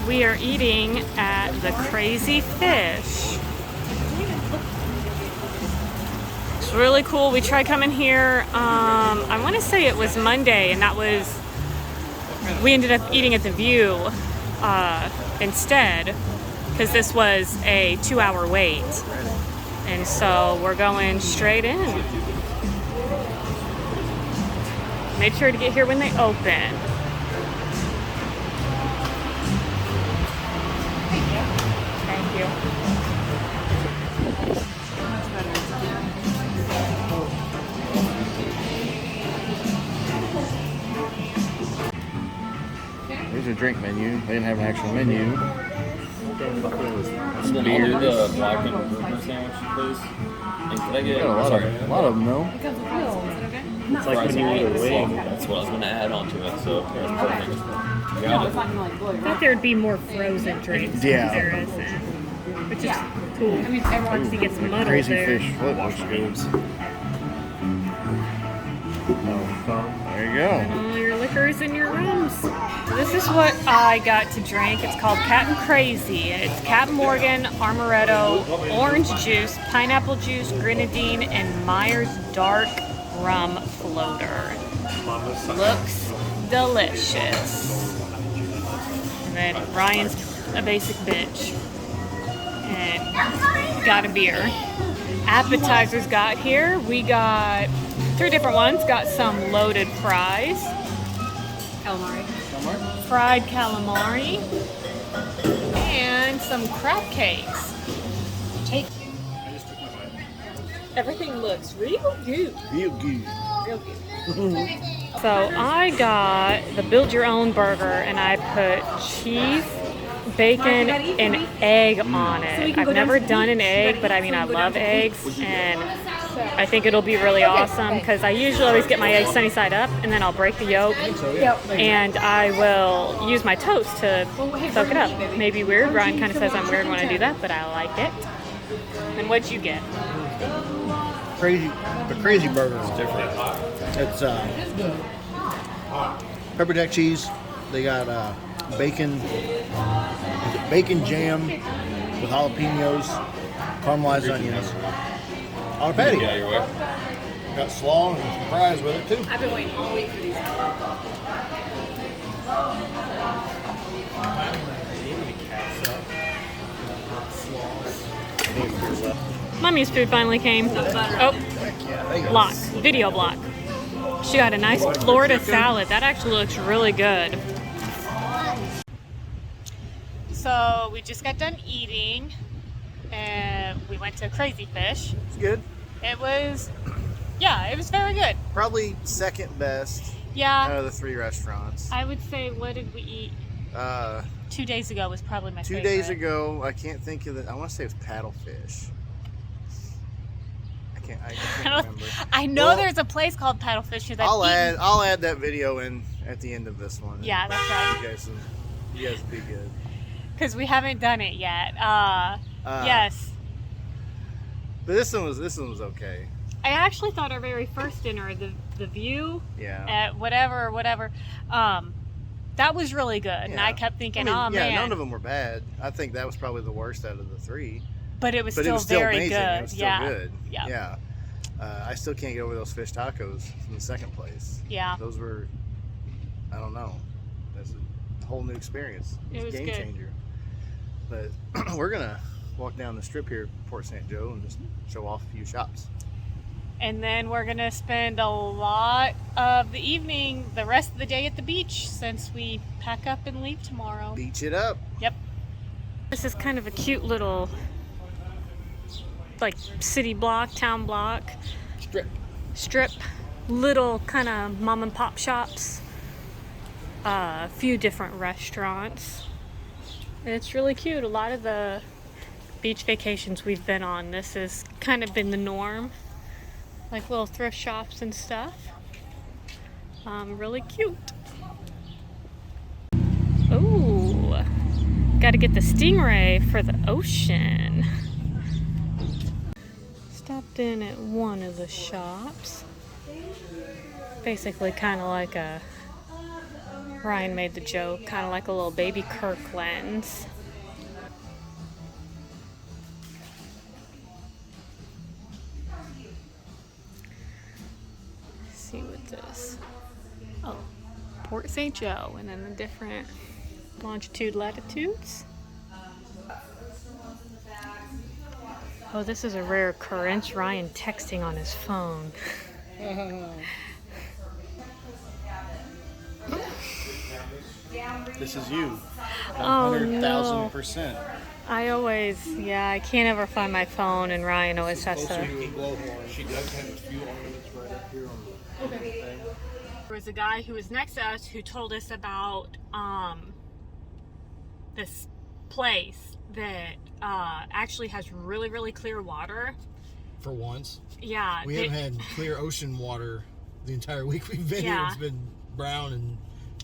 We are eating at the Crazy Fish. It's really cool. We tried coming here, I want to say it was Monday, and we ended up eating at the View instead, because this was a 2-hour wait. And so we're going straight in. Make sure to get here when they open. Thank you. Here's your drink menu. They didn't have an actual menu. And then I'll do the blackened burger sandwich, please. And can I get A lot of them though. it's like when you eat a wing? That's what I was going to add on to it, so that's perfect. Got it. I thought there would be more frozen drinks. Yeah. There isn't. Which is cool. I mean, everyone gets muddled Crazy there. Fish foot looks good. There you go. All your liquors and your rums. So this is what I got to drink. It's called Captain Crazy. It's Captain Morgan, Amaretto, orange juice, pineapple juice, grenadine, and Myers Dark Rum Floater. Looks delicious. And then Ryan's a basic bitch. And got a beer. Appetizers got here. We got 3 different ones. Got some loaded fries. Calamari. Fried calamari. And some crab cakes. Everything looks real good. Real good. Real good. So I got the build your own burger and I put cheese, bacon, and egg on it. I've never done an egg, but I mean I love eggs and I think it'll be really awesome because I usually always get my eggs sunny side up and then I'll break the yolk and I will use my toast to soak it up. Maybe weird. Ryan kind of says I'm weird when I do that, but I like it. And what'd you get? The Crazy Burger is different. It's pepper jack cheese. They got bacon jam with jalapenos, caramelized onions on a patty. Yeah, you're way. Got slaw and some fries with it too. I've been waiting all week for these. Mommy's food finally came. Oh, block. Video block. She got a nice Florida salad. That actually looks really good. So we just got done eating and we went to Crazy Fish. It's good. It was very good. Probably second best Yeah, out of the 3 restaurants. I would say, what did we eat? 2 days ago was probably my 2 favorite. days ago, I can't think of it. I want to say it was Paddlefish. I can't remember. I know Well, there's a place called Paddlefish here that I'll add that video in at the end of this one. Yeah, that's right. You guys will be good. Because we haven't done it yet. Yes. But this one was okay. I actually thought our very first dinner, the View Yeah. at whatever, that was really good. And I kept thinking, man. none of them were bad. I think that was probably the worst out of the 3. But it was But still it was still very amazing. good. It was still good. Yeah. Yeah. I still can't get over those fish tacos from the second place. Yeah. Those were, I don't know. That's a whole new experience. It was a game good. changer. But we're gonna walk down the strip here, Port St. Joe, and just show off a few shops. And then we're going to spend a lot of the evening, the rest of the day at the beach since we pack up and leave tomorrow. Beach it up. Yep. This is kind of a cute little, like, city block, town block. Strip. Little kind of mom and pop shops. A few different restaurants. And it's really cute. A lot of the beach vacations we've been on, this has kind of been the norm. Like little thrift shops and stuff. Really cute. Ooh, gotta get the Stingray for the ocean. Stopped in at one of the shops. Basically kind of like a Ryan made the joke, kind of like a little baby Kirkland. Let's see what this. Oh, Port St. Joe, and then the different longitude, latitudes. Oh, this is a rare occurrence. Ryan texting on his phone. This is you. Oh, no. 100,000%. I can't ever find my phone, and Ryan always has to. She does have a few ornaments right up here on the thing. There was a guy who was next to us who told us about this place that actually has really, really clear water. For once. Yeah. We haven't had clear ocean water the entire week we've been here. It's been brown and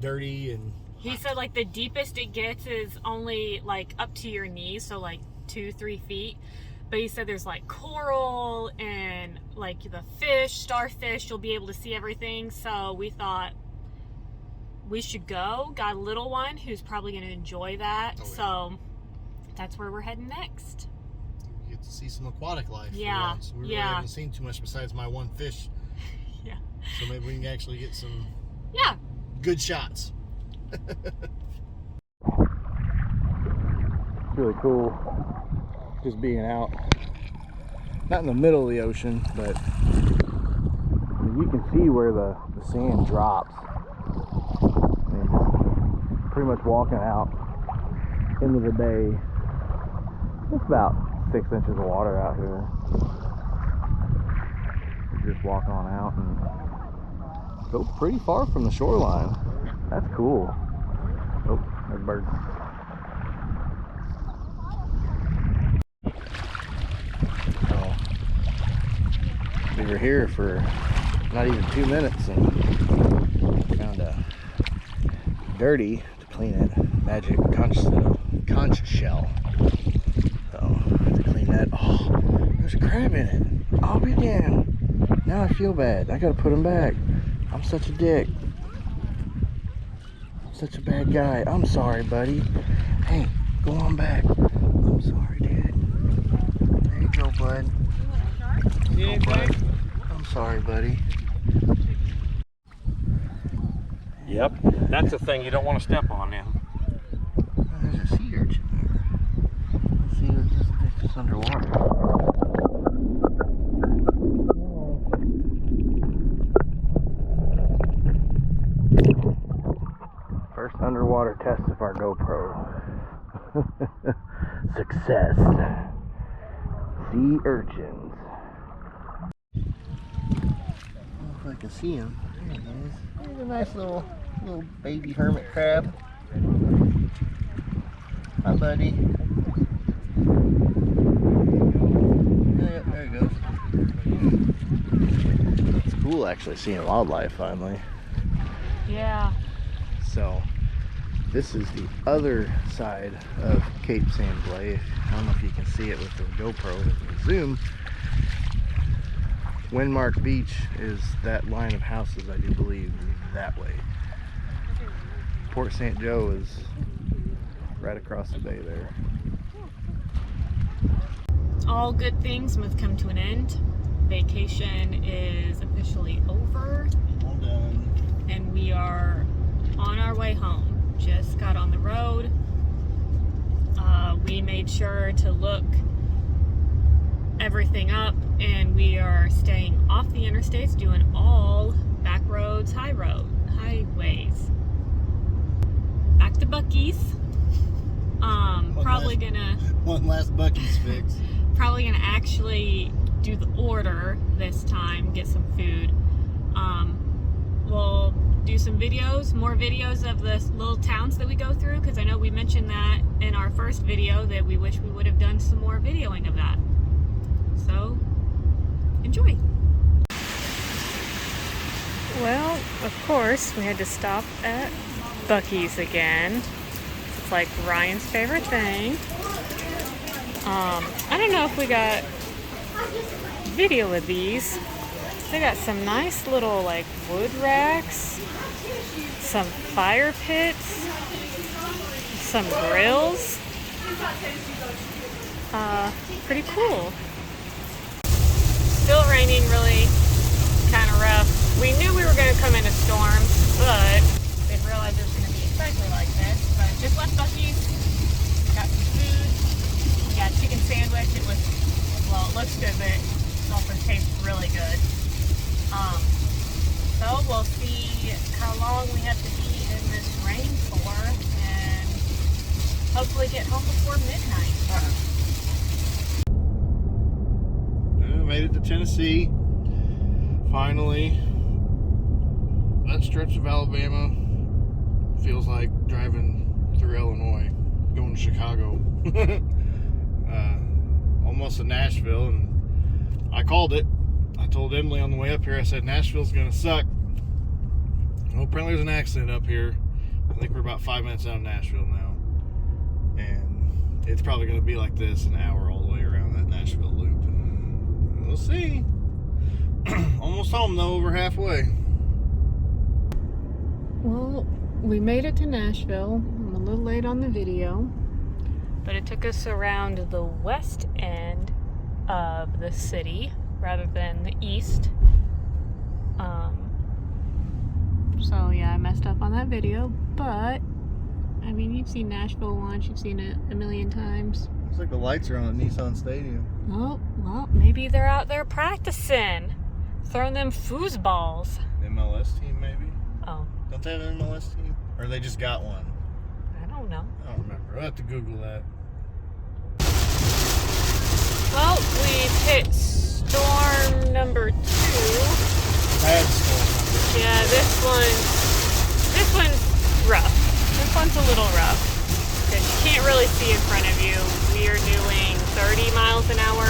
dirty and... He said like the deepest it gets is only like up to your knees, so like 2-3 feet. But he said there's like coral and like the fish, starfish, you'll be able to see everything. So we thought we should go. Got a little one who's probably going to enjoy that. Oh, yeah. So that's where we're heading next. You get to see some aquatic life. Yeah. For once. We really haven't seen too much besides my one fish. Yeah. So maybe we can actually get some good shots. It's really cool just being out, not in the middle of the ocean, but you can see where the sand drops. And just pretty much walking out into the bay. It's about 6 inches of water out here. You just walk on out and go pretty far from the shoreline. That's cool. Oh, there's a bird. So, we were here for not even 2 minutes and found a dirty, to clean it, magic conch shell. So, to clean that. Oh, there's a crab in it. I'll be damned. Now I feel bad. I gotta put him back. I'm such a dick. Such a bad guy. I'm sorry, buddy. Hey, go on back. I'm sorry, dude. There you go, bud. Yeah, bud. I'm sorry, buddy. Yep, that's the thing you don't want to step on now. Oh, there's a sea urchin there. Let's see if this is underwater. First underwater test of our GoPro. Success. Sea urchins. I don't know if I can see him. There he is. There's a nice little baby hermit crab. Hi, buddy. Yeah, there he goes. It's cool actually seeing wildlife finally. Yeah. So this is the other side of Cape San Blay. I don't know if you can see it with the GoPro with the zoom. Windmark Beach is that line of houses, I do believe, that way. Port St. Joe is right across the bay there. All good things must come to an end. Vacation is officially over. All done. And we are on our way home. Just got on the road. We made sure to look everything up, and we are staying off the interstates, doing all back roads, highways. Back to Buc-ee's. One last Buc-ee's fix. Probably gonna actually do the order this time, get some food. We'll do some videos, more videos of the little towns that we go through, because I know we mentioned that in our first video that we wish we would have done some more videoing of that. So, enjoy. Well, of course, we had to stop at Buc-ee's again. It's like Ryan's favorite thing. I don't know if we got video of these. They got some nice little like wood racks, some fire pits, some grills. Pretty cool. Still raining, really kind of rough. We knew we were going to come in a storm, but didn't realize it was going to be especially like this. But just left Buc-ee's, got some food, got a chicken sandwich. It looks good, but it also tastes really good. So we'll see how long we have to be in this rain for, and hopefully get home before midnight. Made it to Tennessee. Finally. That stretch of Alabama feels like driving through Illinois, going to Chicago. Almost to Nashville, and I called it. I told Emily on the way up here, I said, Nashville's gonna suck. Well, apparently there's an accident up here. I think we're about 5 minutes out of Nashville now. And it's probably gonna be like this an hour all the way around that Nashville loop. We'll see. Almost home though, over halfway. Well, we made it to Nashville. I'm a little late on the video, but it took us around the west end of the city rather than the east. So yeah, I messed up on that video, but I mean, you've seen Nashville once, you've seen it a million times. Looks like the lights are on at Nissan Stadium. Oh, well, maybe they're out there practicing, throwing them foosballs. MLS team, maybe? Oh, Don't they have an MLS team? Or they just got one? I don't know. I don't remember. I'll have to Google that. Well, we've hit storm number 2. Bad storm. Yeah, this one's rough. This one's a little rough because you can't really see in front of you. We are doing 30 miles an hour.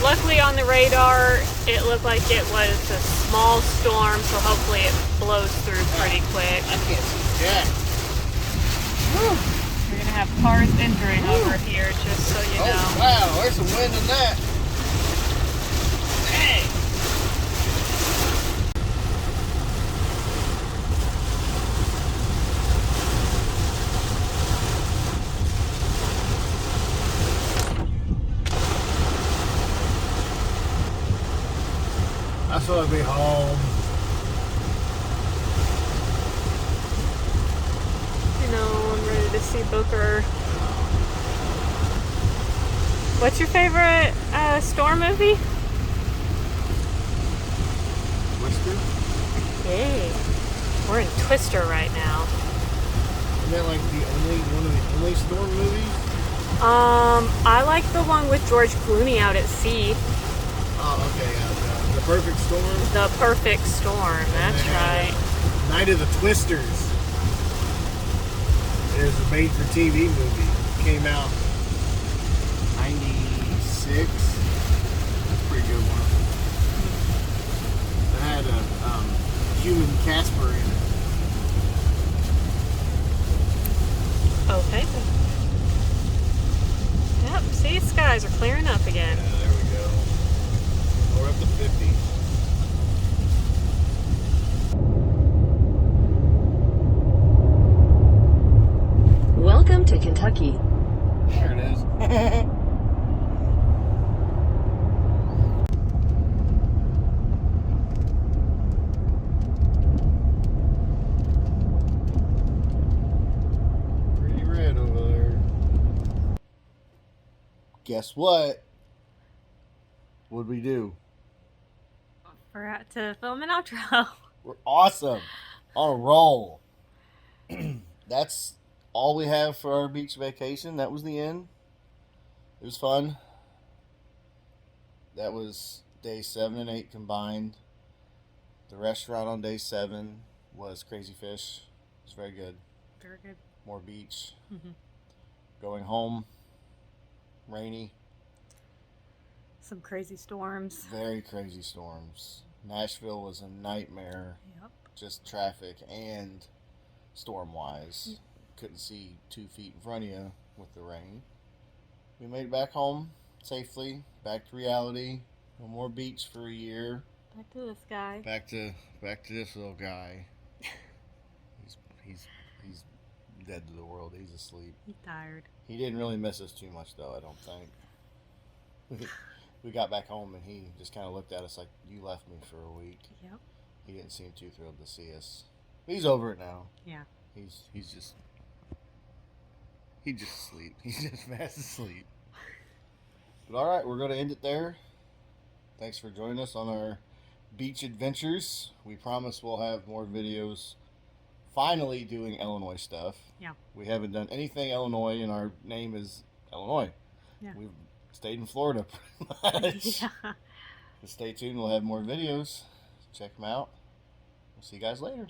Luckily on the radar, it looked like it was a small storm, so hopefully it blows through pretty quick. I can't see jack. We're gonna have cars entering over here, just so you know. Oh, wow, there's some wind in that. Dang. I thought I'd be home. You know, I'm ready to see Booker. What's your favorite storm movie? Twister? Yay. We're in Twister right now. Isn't that like one of the only storm movies? I like the one with George Clooney out at sea. Oh, okay, yeah. The Perfect Storm? The Perfect Storm, that's right. Night of the Twisters. There's a made-for-TV movie. Came out 96. That's a pretty good one. It had a human Casper in it. Okay. Yep, see, skies are clearing up again. Yeah, there we go. We're up to 50. Welcome to Kentucky. There it is. Pretty red over there. Guess what? What'd we do? Forgot to film an outro. We're awesome. On a roll. That's all we have for our beach vacation. That was the end. It was fun. That was day 7 and 8 combined. The restaurant on day 7 was Crazy Fish. It was very good. Very good. More beach. Mm-hmm. Going home. Rainy. Some crazy storms. Very crazy storms. Nashville was a nightmare. Yep. Just traffic and storm-wise. Couldn't see 2 feet in front of you with the rain. We made it back home safely. Back to reality. No more beach for a year. Back to this guy. Back to this little guy. He's dead to the world. He's asleep. He's tired. He didn't really miss us too much though, I don't think. We got back home and he just kind of looked at us like, you left me for a week. Yep. He didn't seem too thrilled to see us. He's over it now. Yeah. He's just asleep. He's just fast asleep. But all right, we're going to end it there. Thanks for joining us on our beach adventures. We promise we'll have more videos. Finally doing Illinois stuff. Yeah. We haven't done anything Illinois, and our name is Illinois. Yeah. We've stayed in Florida pretty much. Yeah. But stay tuned. We'll have more videos. Check them out. We'll see you guys later.